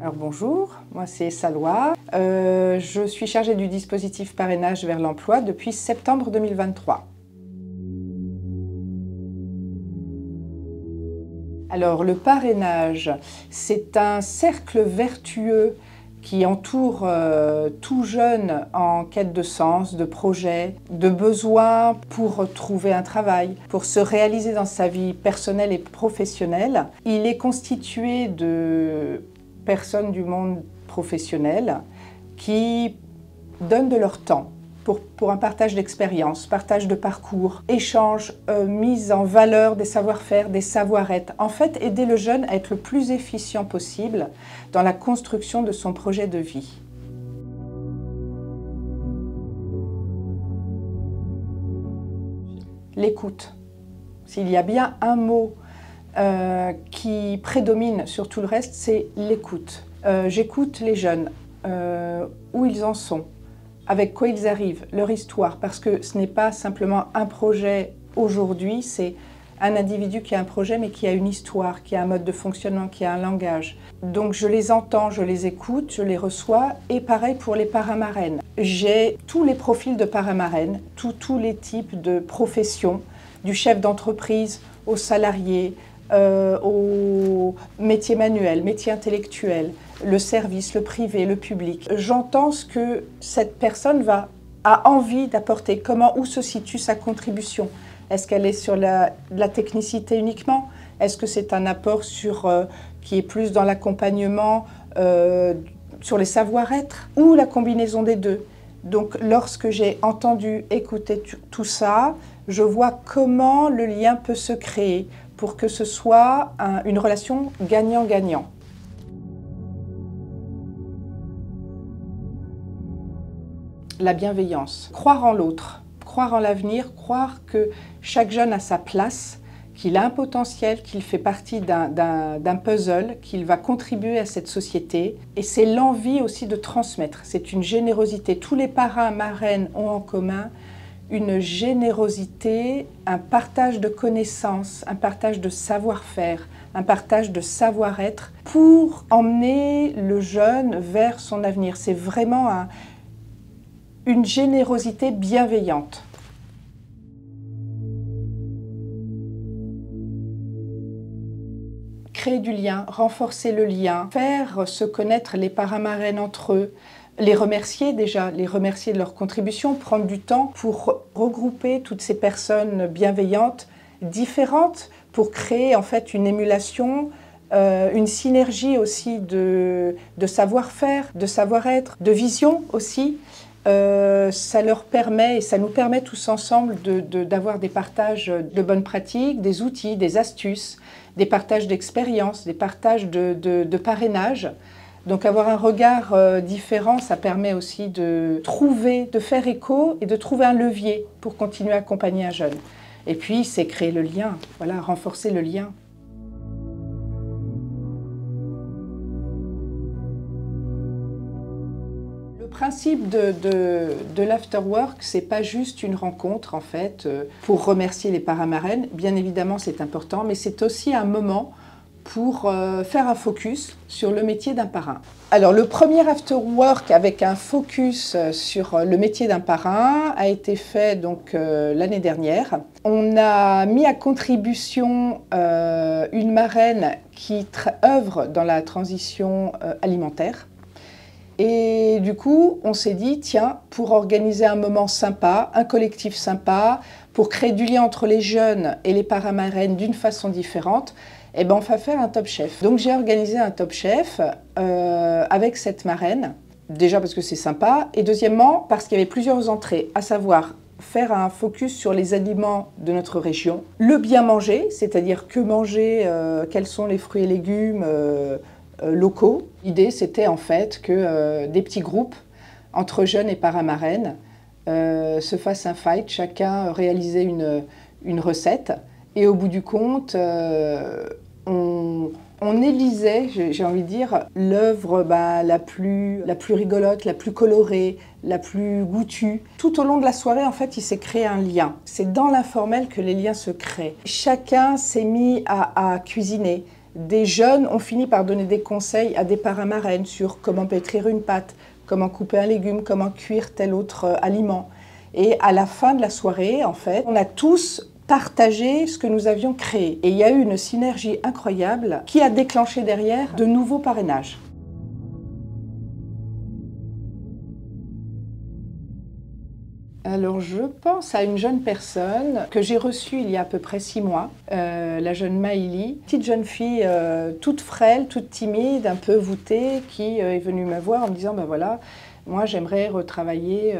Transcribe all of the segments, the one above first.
Alors bonjour, moi c'est Salwa. Je suis chargée du dispositif parrainage vers l'emploi depuis septembre 2023. Alors le parrainage, c'est un cercle vertueux qui entoure tout jeune en quête de sens, de projet, de besoin pour trouver un travail, pour se réaliser dans sa vie personnelle et professionnelle. Il est constitué de personnes du monde professionnel qui donnent de leur temps pour un partage d'expérience, partage de parcours, échange, mise en valeur des savoir-faire, des savoir-être. En fait, aider le jeune à être le plus efficient possible dans la construction de son projet de vie. L'écoute. S'il y a bien un mot qui prédomine sur tout le reste, c'est l'écoute. J'écoute les jeunes, où ils en sont, avec quoi ils arrivent, leur histoire, parce que ce n'est pas simplement un projet aujourd'hui, c'est un individu qui a un projet mais qui a une histoire, qui a un mode de fonctionnement, qui a un langage. Donc je les entends, je les écoute, je les reçois, et pareil pour les parrains-marraines. J'ai tous les profils de parrains-marraines, tous les types de professions, du chef d'entreprise au salarié, au métier manuel, métier intellectuel, le service, le privé, le public. J'entends ce que cette personne a envie d'apporter, où se situe sa contribution. Est-ce qu'elle est sur la technicité uniquement? Est-ce que c'est un apport qui est plus dans l'accompagnement, sur les savoir-être, ou la combinaison des deux? Donc lorsque j'ai entendu, écouté tout ça, je vois comment le lien peut se créer pour que ce soit une relation gagnant-gagnant. La bienveillance, croire en l'autre, croire en l'avenir, croire que chaque jeune a sa place, qu'il a un potentiel, qu'il fait partie d'un puzzle, qu'il va contribuer à cette société. Et c'est l'envie aussi de transmettre, c'est une générosité. Tous les parrains, marraines ont en commun une générosité, un partage de connaissances, un partage de savoir-faire, un partage de savoir-être pour emmener le jeune vers son avenir. C'est vraiment une générosité bienveillante. Créer du lien, renforcer le lien, faire se connaître les parrains-marraines entre eux, les remercier déjà, les remercier de leur contribution, prendre du temps pour regrouper toutes ces personnes bienveillantes, différentes, pour créer en fait une émulation, une synergie aussi de savoir-faire, de savoir-être, de vision aussi. Ça leur permet et ça nous permet tous ensemble d'avoir des partages de bonnes pratiques, des outils, des astuces, des partages d'expériences, des partages de parrainage. Donc avoir un regard différent, ça permet aussi de faire écho et de trouver un levier pour continuer à accompagner un jeune. Et puis c'est créer le lien, voilà, renforcer le lien. Le principe de l'afterwork, c'est pas juste une rencontre en fait pour remercier les parrains-marraines. Bien évidemment c'est important, mais c'est aussi un moment pour faire un focus sur le métier d'un parrain. Alors le premier afterwork avec un focus sur le métier d'un parrain a été fait donc l'année dernière. On a mis à contribution une marraine qui œuvre dans la transition alimentaire. Et du coup, on s'est dit, tiens, pour organiser un moment sympa, un collectif sympa, pour créer du lien entre les jeunes et les parrains-marraines d'une façon différente, eh ben, on va faire un Top Chef. Donc j'ai organisé un Top Chef avec cette marraine, déjà parce que c'est sympa, et deuxièmement parce qu'il y avait plusieurs entrées, à savoir faire un focus sur les aliments de notre région, le bien manger, c'est-à-dire que manger, quels sont les fruits et légumes locaux. L'idée, c'était en fait que des petits groupes entre jeunes et parrains-marraines se fassent un fight, chacun réalisait une recette. Et au bout du compte, on élisait, j'ai envie de dire, l'œuvre la plus rigolote, la plus colorée, la plus goûtue. Tout au long de la soirée, en fait, il s'est créé un lien. C'est dans l'informel que les liens se créent. Chacun s'est mis à cuisiner, des jeunes ont fini par donner des conseils à des parrains marraines sur comment pétrir une pâte, comment couper un légume, comment cuire tel autre aliment. Et à la fin de la soirée, en fait, on a tous partagé ce que nous avions créé. Et il y a eu une synergie incroyable qui a déclenché derrière de nouveaux parrainages. Alors, je pense à une jeune personne que j'ai reçue il y a à peu près 6 mois, la jeune Maïli, petite jeune fille toute frêle, toute timide, un peu voûtée, qui est venue me voir en me disant, ben voilà, moi j'aimerais retravailler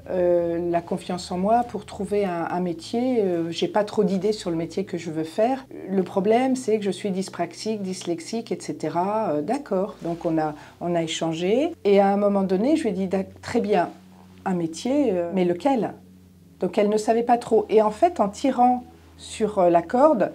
la confiance en moi pour trouver un métier. J'ai pas trop d'idées sur le métier que je veux faire. Le problème, c'est que je suis dyspraxique, dyslexique, etc. D'accord, donc on a échangé. Et à un moment donné, je lui ai dit, très bien, un métier, mais lequel? Donc elle ne savait pas trop. Et en fait, en tirant sur la corde,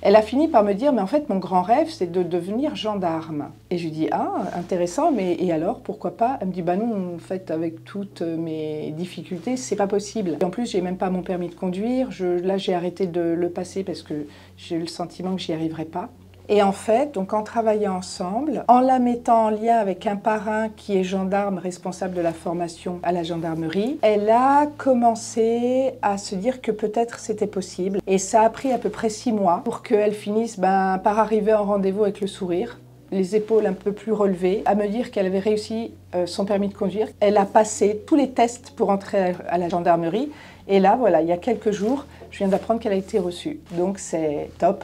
elle a fini par me dire, mais en fait, mon grand rêve, c'est de devenir gendarme. Et je lui dis, ah, intéressant, mais et alors, pourquoi pas? Elle me dit, bah non, en fait, avec toutes mes difficultés, c'est pas possible. Et en plus, j'ai même pas mon permis de conduire. Là, j'ai arrêté de le passer parce que j'ai eu le sentiment que j'y arriverais pas. Et en fait, donc en travaillant ensemble, en la mettant en lien avec un parrain qui est gendarme responsable de la formation à la gendarmerie, elle a commencé à se dire que peut-être c'était possible. Et ça a pris à peu près 6 mois pour qu'elle finisse par arriver en rendez-vous avec le sourire, les épaules un peu plus relevées, à me dire qu'elle avait réussi son permis de conduire. Elle a passé tous les tests pour entrer à la gendarmerie. Et là, voilà, il y a quelques jours, je viens d'apprendre qu'elle a été reçue. Donc c'est top.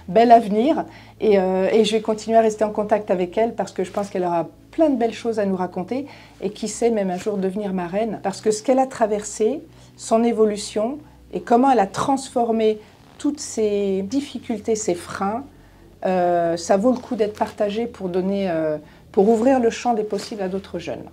Bel avenir et je vais continuer à rester en contact avec elle parce que je pense qu'elle aura plein de belles choses à nous raconter et qui sait même un jour devenir marraine parce que ce qu'elle a traversé, son évolution et comment elle a transformé toutes ses difficultés, ses freins, ça vaut le coup d'être partagé pour ouvrir le champ des possibles à d'autres jeunes.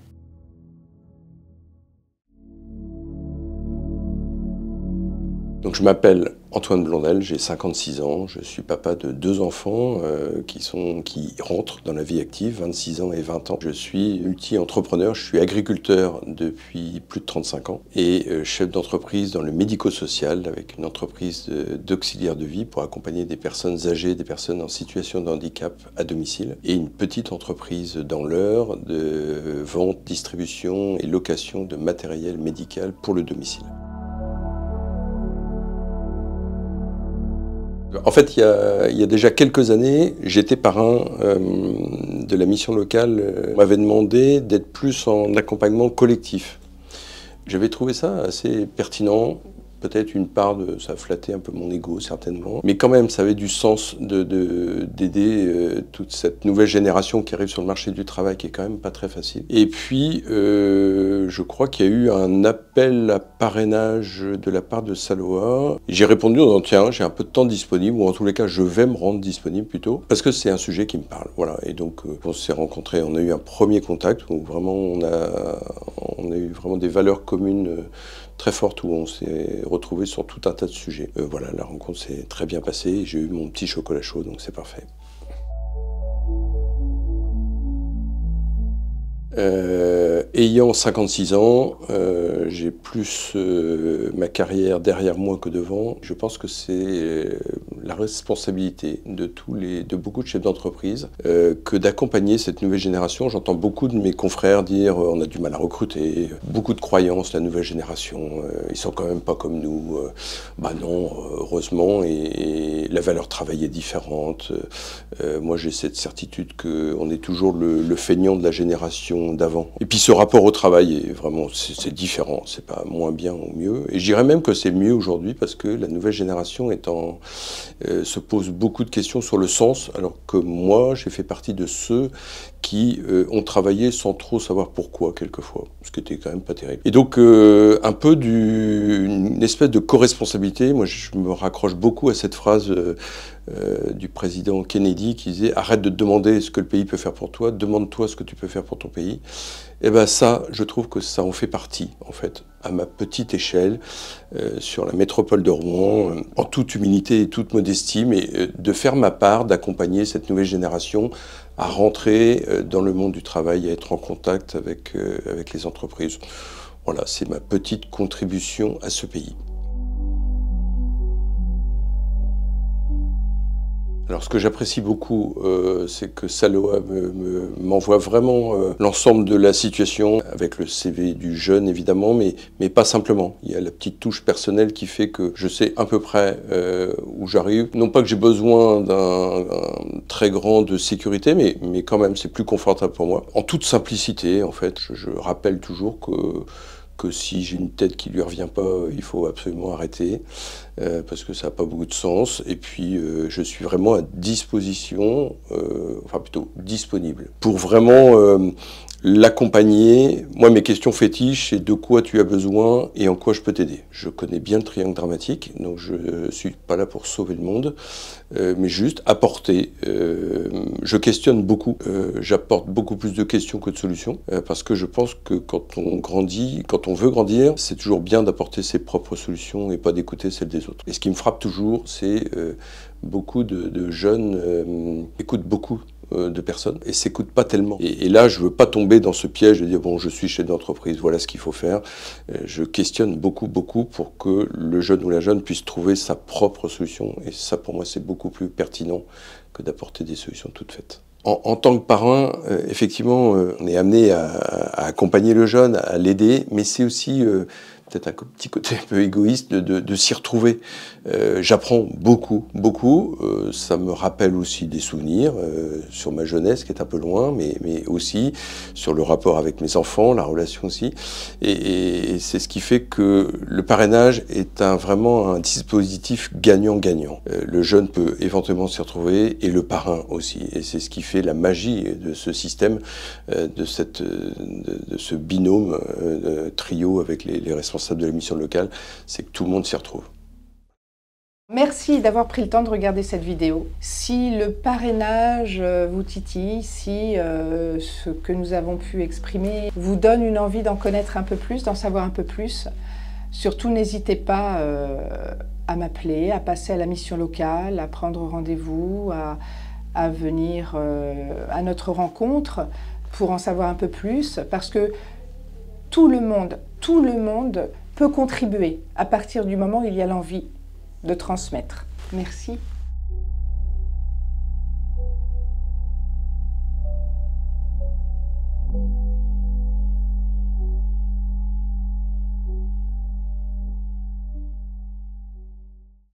Donc je m'appelle Antoine Blondel, j'ai 56 ans, je suis papa de 2 enfants qui rentrent dans la vie active, 26 ans et 20 ans. Je suis multi-entrepreneur, je suis agriculteur depuis plus de 35 ans et chef d'entreprise dans le médico-social avec une entreprise d'auxiliaire de vie pour accompagner des personnes âgées, des personnes en situation de handicap à domicile et une petite entreprise dans l'Eure de vente, distribution et location de matériel médical pour le domicile. En fait, il y a déjà quelques années, j'étais parrain de la mission locale. On m'avait demandé d'être plus en accompagnement collectif. J'avais trouvé ça assez pertinent. Peut-être une part de ça flattait un peu mon ego, certainement. Mais quand même, ça avait du sens d'aider toute cette nouvelle génération qui arrive sur le marché du travail, qui est quand même pas très facile. Et puis, je crois qu'il y a eu un appel à parrainage de la part de Saloa. J'ai répondu en disant, tiens, j'ai un peu de temps disponible, ou en tous les cas, je vais me rendre disponible plutôt, parce que c'est un sujet qui me parle. Voilà. Et donc, on s'est rencontrés, on a eu un premier contact, où vraiment, on a eu vraiment des valeurs communes très forte où on s'est retrouvés sur tout un tas de sujets. Voilà, la rencontre s'est très bien passée, j'ai eu mon petit chocolat chaud, donc c'est parfait. Ayant 56 ans, j'ai plus ma carrière derrière moi que devant. Je pense que c'est la responsabilité de beaucoup de chefs d'entreprise que d'accompagner cette nouvelle génération. J'entends beaucoup de mes confrères dire on a du mal à recruter, beaucoup de croyances, la nouvelle génération, ils sont quand même pas comme nous. Bah non, heureusement, et la valeur travail est différente. Moi j'ai cette certitude qu'on est toujours le feignant de la génération d'avant. Et puis ce rapport au travail est vraiment, c'est différent, c'est pas moins bien ou mieux. Et je dirais même que c'est mieux aujourd'hui parce que la nouvelle génération se pose beaucoup de questions sur le sens, alors que moi j'ai fait partie de ceux qui ont travaillé sans trop savoir pourquoi quelquefois, ce qui était quand même pas terrible. Et donc un peu une espèce de co-responsabilité. Moi je me raccroche beaucoup à cette phrase du président Kennedy qui disait « Arrête de te demander ce que le pays peut faire pour toi, demande-toi ce que tu peux faire pour ton pays ». Et bien ça, je trouve que ça en fait partie, en fait, à ma petite échelle, sur la métropole de Rouen, en toute humilité et toute modestie, mais de faire ma part, d'accompagner cette nouvelle génération à rentrer dans le monde du travail, à être en contact avec les entreprises. Voilà, c'est ma petite contribution à ce pays. Alors ce que j'apprécie beaucoup, c'est que Saloa m'envoie vraiment l'ensemble de la situation, avec le CV du jeune évidemment, mais pas simplement. Il y a la petite touche personnelle qui fait que je sais à peu près où j'arrive. Non pas que j'ai besoin d'un très grand de sécurité, mais quand même c'est plus confortable pour moi. En toute simplicité en fait, je rappelle toujours que si j'ai une tête qui lui revient pas, il faut absolument arrêter, parce que ça n'a pas beaucoup de sens. Et puis, je suis vraiment à disposition, enfin plutôt disponible, pour vraiment l'accompagner. Moi, mes questions fétiches, c'est de quoi tu as besoin et en quoi je peux t'aider. Je connais bien le triangle dramatique, donc je ne suis pas là pour sauver le monde, mais juste apporter. Je questionne beaucoup, j'apporte beaucoup plus de questions que de solutions, parce que je pense que quand on grandit, quand on veut grandir, c'est toujours bien d'apporter ses propres solutions et pas d'écouter celles des autres. Et ce qui me frappe toujours, c'est beaucoup de jeunes écoutent beaucoup de personnes et s'écoutent pas tellement. Et là, je veux pas tomber dans ce piège de dire bon, je suis chef d'entreprise, voilà ce qu'il faut faire. Je questionne beaucoup pour que le jeune ou la jeune puisse trouver sa propre solution. Et ça, pour moi, c'est beaucoup plus pertinent que d'apporter des solutions toutes faites. En tant que parrain, effectivement, on est amené à accompagner le jeune, à l'aider, mais c'est aussi peut-être un petit côté un peu égoïste de s'y retrouver. J'apprends beaucoup. Ça me rappelle aussi des souvenirs sur ma jeunesse qui est un peu loin, mais aussi sur le rapport avec mes enfants, la relation aussi. Et c'est ce qui fait que le parrainage est vraiment un dispositif gagnant-gagnant. Le jeune peut éventuellement s'y retrouver et le parrain aussi. Et c'est ce qui fait la magie de ce système, de ce binôme trio avec les responsables de la mission locale, c'est que tout le monde s'y retrouve. Merci d'avoir pris le temps de regarder cette vidéo. Si le parrainage vous titille, si ce que nous avons pu exprimer vous donne une envie d'en connaître un peu plus, d'en savoir un peu plus, surtout n'hésitez pas à m'appeler, à passer à la mission locale, à prendre rendez-vous, à venir à notre rencontre pour en savoir un peu plus, parce que tout le monde peut contribuer à partir du moment où il y a l'envie de transmettre. Merci.